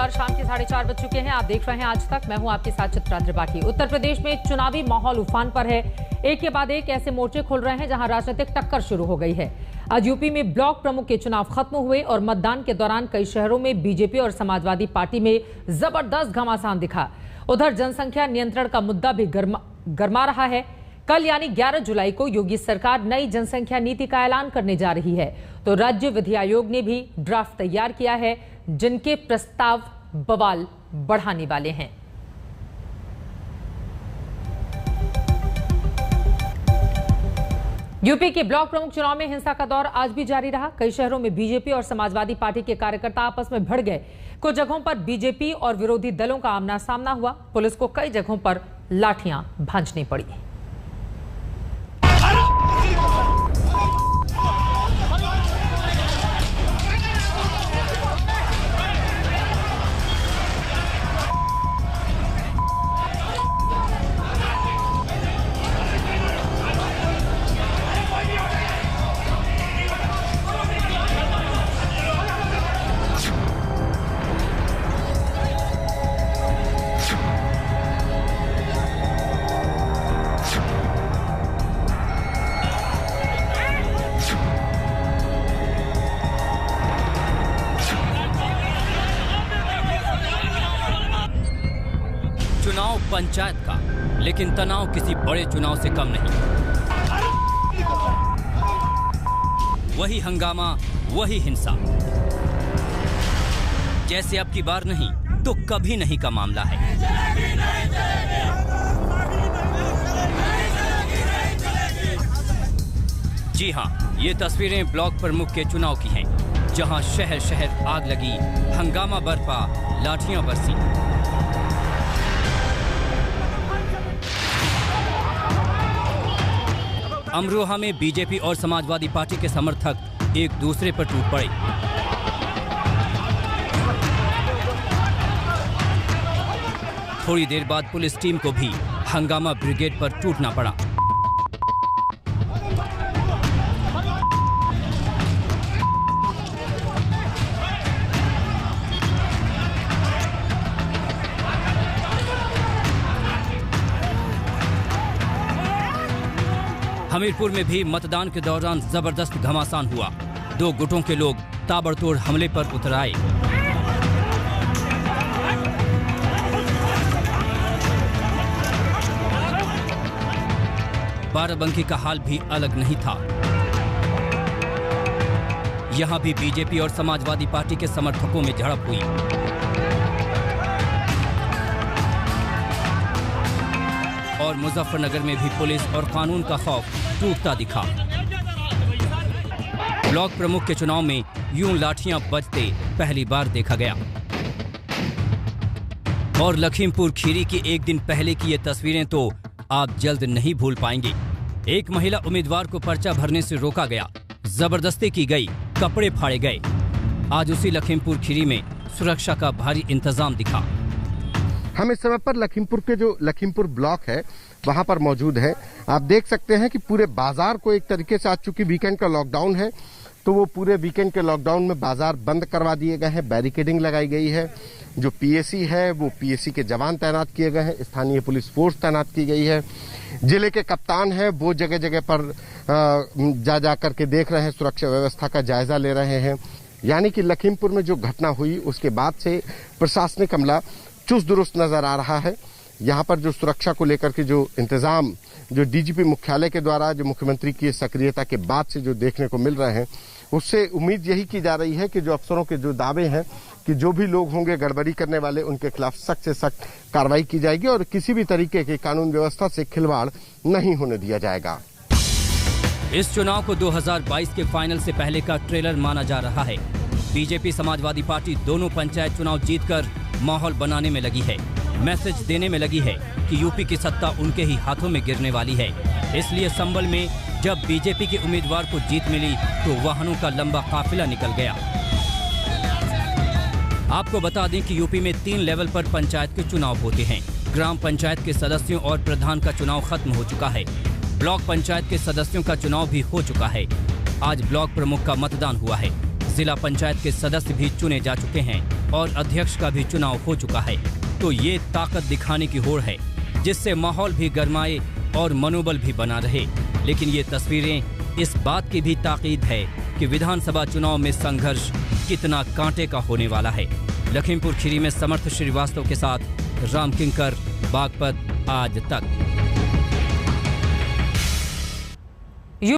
नमस्कार, शाम के 4:30 बज चुके हैं। आप देख रहे हैं आज तक। मैं हूं आपके साथ चित्रा त्रिपाठी। उत्तर प्रदेश में चुनावी माहौल उफान पर है। एक के बाद एक ऐसे मोर्चे खुल रहे हैं जहां राजनीतिक टक्कर शुरू हो गई है। आज यूपी में ब्लॉक प्रमुख के चुनाव खत्म हुए और मतदान के दौरान कई शहरों में बीजेपी और समाजवादी पार्टी में जबरदस्त घमासान दिखा। उधर जनसंख्या नियंत्रण का मुद्दा भी गरमा रहा है। कल यानी 11 जुलाई को योगी सरकार नई जनसंख्या नीति का ऐलान करने जा रही है, तो राज्य विधि आयोग ने भी ड्राफ्ट तैयार किया है, जिनके प्रस्ताव बवाल बढ़ाने वाले हैं। यूपी के ब्लॉक प्रमुख चुनाव में हिंसा का दौर आज भी जारी रहा। कई शहरों में बीजेपी और समाजवादी पार्टी के कार्यकर्ता आपस में भिड़ गए। कुछ जगहों पर बीजेपी और विरोधी दलों का आमना सामना हुआ। पुलिस को कई जगहों पर लाठियां भांजनी पड़ी। चुनाव पंचायत का, लेकिन तनाव किसी बड़े चुनाव से कम नहीं। वही हंगामा, वही हिंसा। जैसे अब की बार नहीं तो कभी नहीं का मामला है। जी हां, ये तस्वीरें ब्लॉक प्रमुख के चुनाव की हैं, जहां शहर शहर आग लगी, हंगामा बरपा, लाठियां बरसी। अमरोहा में बीजेपी और समाजवादी पार्टी के समर्थक एक दूसरे पर टूट पड़े। थोड़ी देर बाद पुलिस टीम को भी हंगामा ब्रिगेड पर टूटना पड़ा। हमीरपुर में भी मतदान के दौरान जबरदस्त घमासान हुआ। दो गुटों के लोग ताबड़तोड़ हमले पर उतर आए। बाराबंकी का हाल भी अलग नहीं था। यहां भी बीजेपी और समाजवादी पार्टी के समर्थकों में झड़प हुई। और मुजफ्फरनगर में भी पुलिस और कानून का खौफ टूटता दिखा। ब्लॉक प्रमुख के चुनाव में यूं लाठियां बजते पहली बार देखा गया। और लखीमपुर खीरी की एक दिन पहले की ये तस्वीरें तो आप जल्द नहीं भूल पाएंगे। एक महिला उम्मीदवार को पर्चा भरने से रोका गया, जबरदस्ती की गई, कपड़े फाड़े गए। आज उसी लखीमपुर खीरी में सुरक्षा का भारी इंतजाम दिखा। हम इस समय पर लखीमपुर के जो लखीमपुर ब्लॉक है वहां पर मौजूद है। आप देख सकते हैं कि पूरे बाजार को एक तरीके से, आज चूंकि वीकेंड का लॉकडाउन है तो वो पूरे वीकेंड के लॉकडाउन में बाजार बंद करवा दिए गए हैं, बैरिकेडिंग लगाई गई है। जो पीएसी है वो पीएसी के जवान तैनात किए गए हैं, स्थानीय पुलिस फोर्स तैनात की गई है। जिले के कप्तान है वो जगह जगह पर जा करके देख रहे हैं, सुरक्षा व्यवस्था का जायजा ले रहे हैं। यानी कि लखीमपुर में जो घटना हुई उसके बाद से प्रशासनिक अमला चुस्त दुरुस्त नजर आ रहा है। यहाँ पर जो सुरक्षा को लेकर के जो इंतजाम जो डीजीपी मुख्यालय के द्वारा, जो मुख्यमंत्री की सक्रियता के बाद से जो देखने को मिल रहे हैं, उससे उम्मीद यही की जा रही है कि जो अफसरों के जो दावे हैं कि जो भी लोग होंगे गड़बड़ी करने वाले, उनके खिलाफ सख्त से सख्त कार्रवाई की जाएगी और किसी भी तरीके के कानून व्यवस्था से खिलवाड़ नहीं होने दिया जाएगा। इस चुनाव को 2022 के फाइनल से पहले का ट्रेलर माना जा रहा है। बीजेपी समाजवादी पार्टी दोनों पंचायत चुनाव जीतकर माहौल बनाने में लगी है, मैसेज देने में लगी है कि यूपी की सत्ता उनके ही हाथों में गिरने वाली है। इसलिए संभल में जब बीजेपी के उम्मीदवार को जीत मिली तो वाहनों का लंबा काफिला निकल गया। आपको बता दें कि यूपी में 3 लेवल पर पंचायत के चुनाव होते हैं। ग्राम पंचायत के सदस्यों और प्रधान का चुनाव खत्म हो चुका है। ब्लॉक पंचायत के सदस्यों का चुनाव भी हो चुका है। आज ब्लॉक प्रमुख का मतदान हुआ है। जिला पंचायत के सदस्य भी चुने जा चुके हैं और अध्यक्ष का भी चुनाव हो चुका है। तो ये ताकत दिखाने की होड़ है, जिससे माहौल भी गरमाए और मनोबल भी बना रहे। लेकिन ये तस्वीरें इस बात की भी ताकीद है कि विधानसभा चुनाव में संघर्ष कितना कांटे का होने वाला है। लखीमपुर खीरी में समर्थ श्रीवास्तव के साथ राम किंकर, बागपत आज तक।